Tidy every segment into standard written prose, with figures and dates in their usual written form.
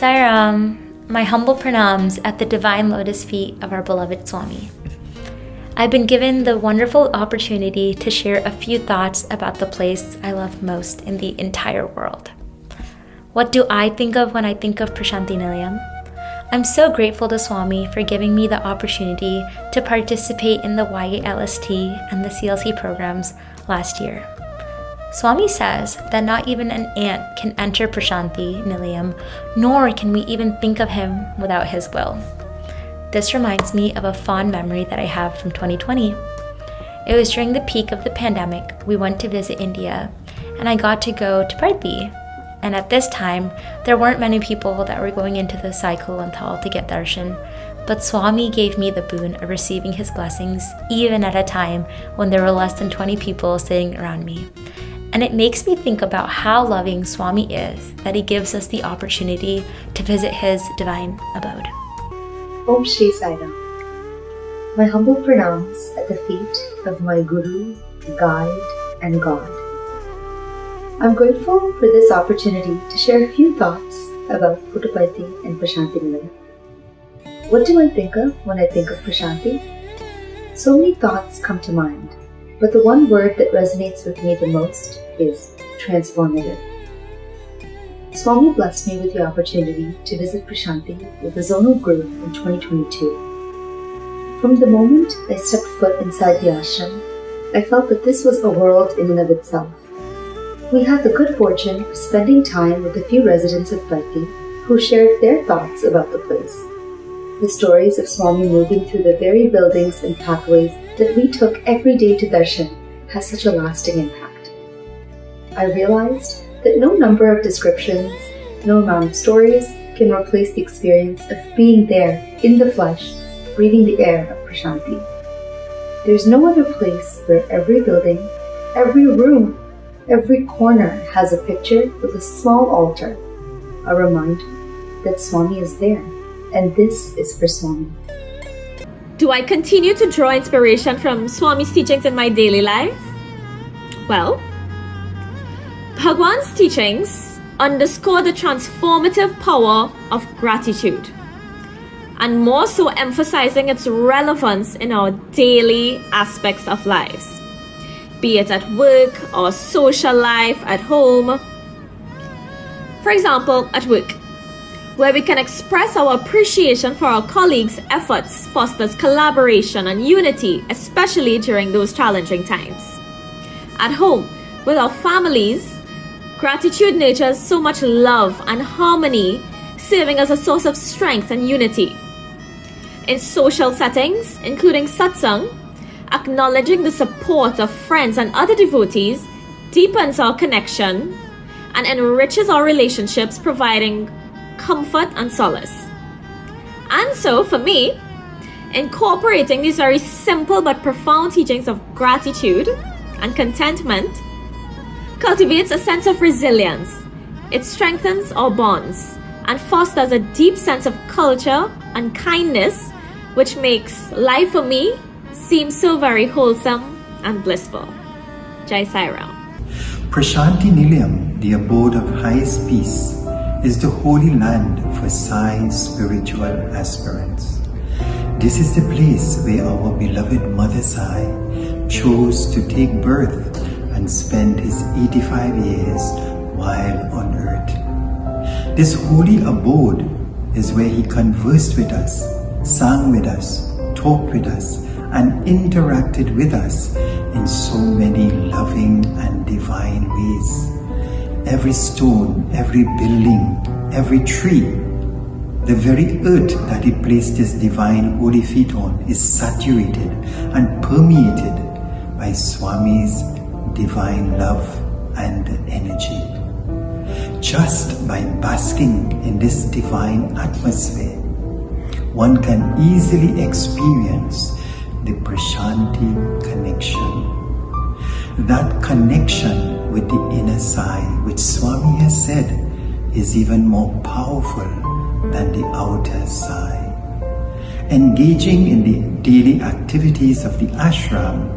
Sairam, my humble pranams at the divine lotus feet of our beloved Swami. I've been given the wonderful opportunity to share a few thoughts about the place I love most in the entire world. What do I think of when I think of Prasanthi Nilayam? I'm so grateful to Swami for giving me the opportunity to participate in the YALST and the CLC programs last year. Swami says that not even an ant can enter Prasanthi Nilayam, nor can we even think of him without his will. This reminds me of a fond memory that I have from 2020. It was during the peak of the pandemic. We went to visit India, and I got to go to Parthi. And at this time, there weren't many people that were going into the Sai Kulant Hall to get darshan, but Swami gave me the boon of receiving his blessings even at a time when there were less than 20 people sitting around me. And it makes me think about how loving Swami is that he gives us the opportunity to visit his divine abode. Om Shri Sai Ram. My humble pranams at the feet of my Guru, Guide and God. I'm grateful for this opportunity to share a few thoughts about Puttaparthi and Prasanthi Nilayam. What do I think of when I think of Prasanthi? So many thoughts come to mind, but the one word that resonates with me the most is transformative. Swami blessed me with the opportunity to visit Prasanthi with a zonal group in 2022. From the moment I stepped foot inside the ashram, I felt that this was a world in and of itself. We had the good fortune of spending time with a few residents of Parthi who shared their thoughts about the place. The stories of Swami moving through the very buildings and pathways that we took every day to darshan has such a lasting impact. I realized that no number of descriptions, no amount of stories can replace the experience of being there in the flesh, breathing the air of Prasanthi. There's no other place where every building, every room, every corner has a picture with a small altar, a reminder that Swami is there, and this is for Swami. Do I continue to draw inspiration from Swami's teachings in my daily life? Well, Bhagwan's teachings underscore the transformative power of gratitude, and more so emphasizing its relevance in our daily aspects of lives, be it at work or social life at home. For example, at work, where we can express our appreciation for our colleagues' efforts fosters collaboration and unity, especially during those challenging times. At home, with our families, gratitude nurtures so much love and harmony, serving as a source of strength and unity. In social settings, including satsang, acknowledging the support of friends and other devotees deepens our connection and enriches our relationships, providing comfort and solace. And so, for me, incorporating these very simple but profound teachings of gratitude and contentment cultivates a sense of resilience. It strengthens our bonds and fosters a deep sense of culture and kindness, which makes life for me seem so very wholesome and blissful. Jai Sai Ram. Prasanthi Nilayam, the abode of highest peace, is the holy land for Sai spiritual aspirants. This is the place where our beloved Mother Sai chose to take birth and spend his 85 years while on earth. This holy abode is where he conversed with us, sang with us, talked with us, and interacted with us in so many loving and divine ways. Every stone, every building, every tree, the very earth that he placed his divine holy feet on is saturated and permeated by Swami's divine love and energy. Just by basking in this divine atmosphere, one can easily experience the Prasanthi connection. That connection with the inner Sai, which Swami has said is even more powerful than the outer Sai. Engaging in the daily activities of the ashram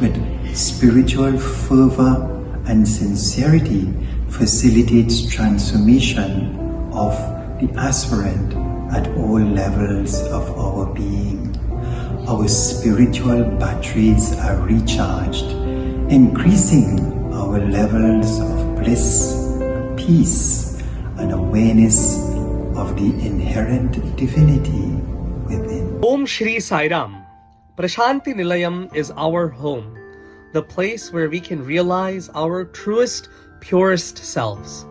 with spiritual fervor and sincerity facilitates transformation of the aspirant at all levels of our being. Our spiritual batteries are recharged, increasing our levels of bliss, peace, and awareness of the inherent divinity within. Om Shri Sai Ram. Prasanthi Nilayam is our home, the place where we can realize our truest, purest selves.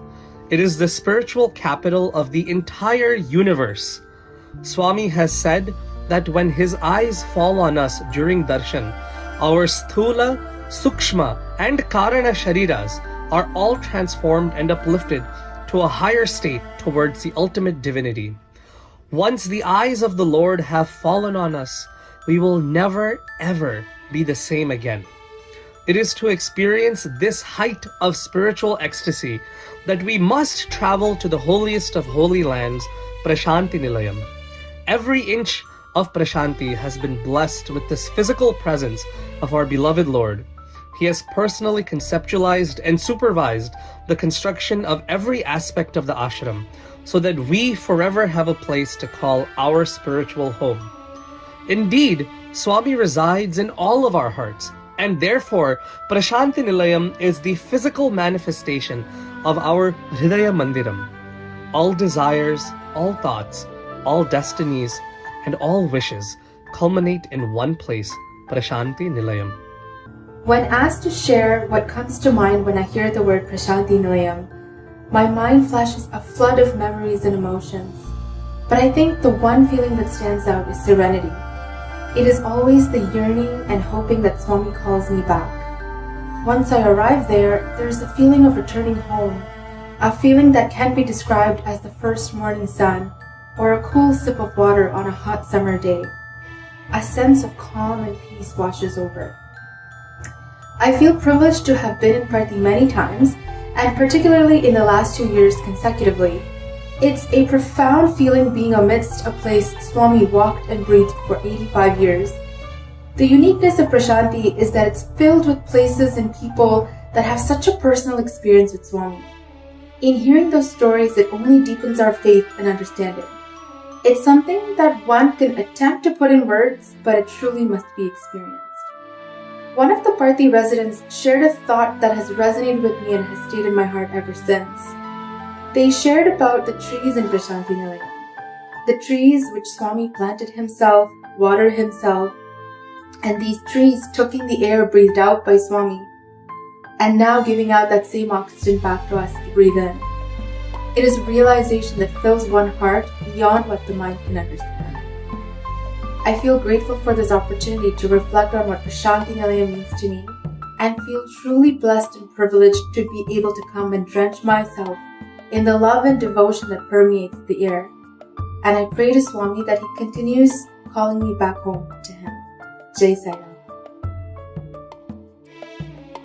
It is the spiritual capital of the entire universe. Swami has said that when his eyes fall on us during darshan, our sthula, sukshma, and karana shariras are all transformed and uplifted to a higher state towards the ultimate divinity. Once the eyes of the Lord have fallen on us, we will never ever be the same again. It is to experience this height of spiritual ecstasy that we must travel to the holiest of holy lands, Prasanthi Nilayam. Every inch of Prasanthi has been blessed with this physical presence of our beloved Lord. He has personally conceptualized and supervised the construction of every aspect of the ashram so that we forever have a place to call our spiritual home. Indeed, Swami resides in all of our hearts, and therefore Prasanthi Nilayam is the physical manifestation of our Hridaya Mandiram. All desires, all thoughts, all destinies, and all wishes culminate in one place, Prasanthi Nilayam. When asked to share what comes to mind when I hear the word Prasanthi Nilayam, my mind flashes a flood of memories and emotions. But I think the one feeling that stands out is serenity. It is always the yearning and hoping that Swami calls me back. Once I arrive there is a feeling of returning home, a feeling that can be described as the first morning sun or a cool sip of water on a hot summer day. A sense of calm and peace washes over. I feel privileged to have been in Prathi many times, and particularly in the last 2 years consecutively. It's a profound feeling being amidst a place Swami walked and breathed for 85 years. The uniqueness of Prasanthi is that it's filled with places and people that have such a personal experience with Swami. In hearing those stories, it only deepens our faith and understanding. It's something that one can attempt to put in words, but it truly must be experienced. One of the Prathi residents shared a thought that has resonated with me and has stayed in my heart ever since. They shared about the trees in Prasanthi Nilayam. The trees which Swami planted himself, watered himself, and these trees took in the air breathed out by Swami, and now giving out that same oxygen back to us to breathe in. It is realization that fills one heart beyond what the mind can understand. I feel grateful for this opportunity to reflect on what Prasanthi Nilayam means to me, and feel truly blessed and privileged to be able to come and drench myself in the love and devotion that permeates the air. And I pray to Swami that he continues calling me back home to him. Jai Sai Ram.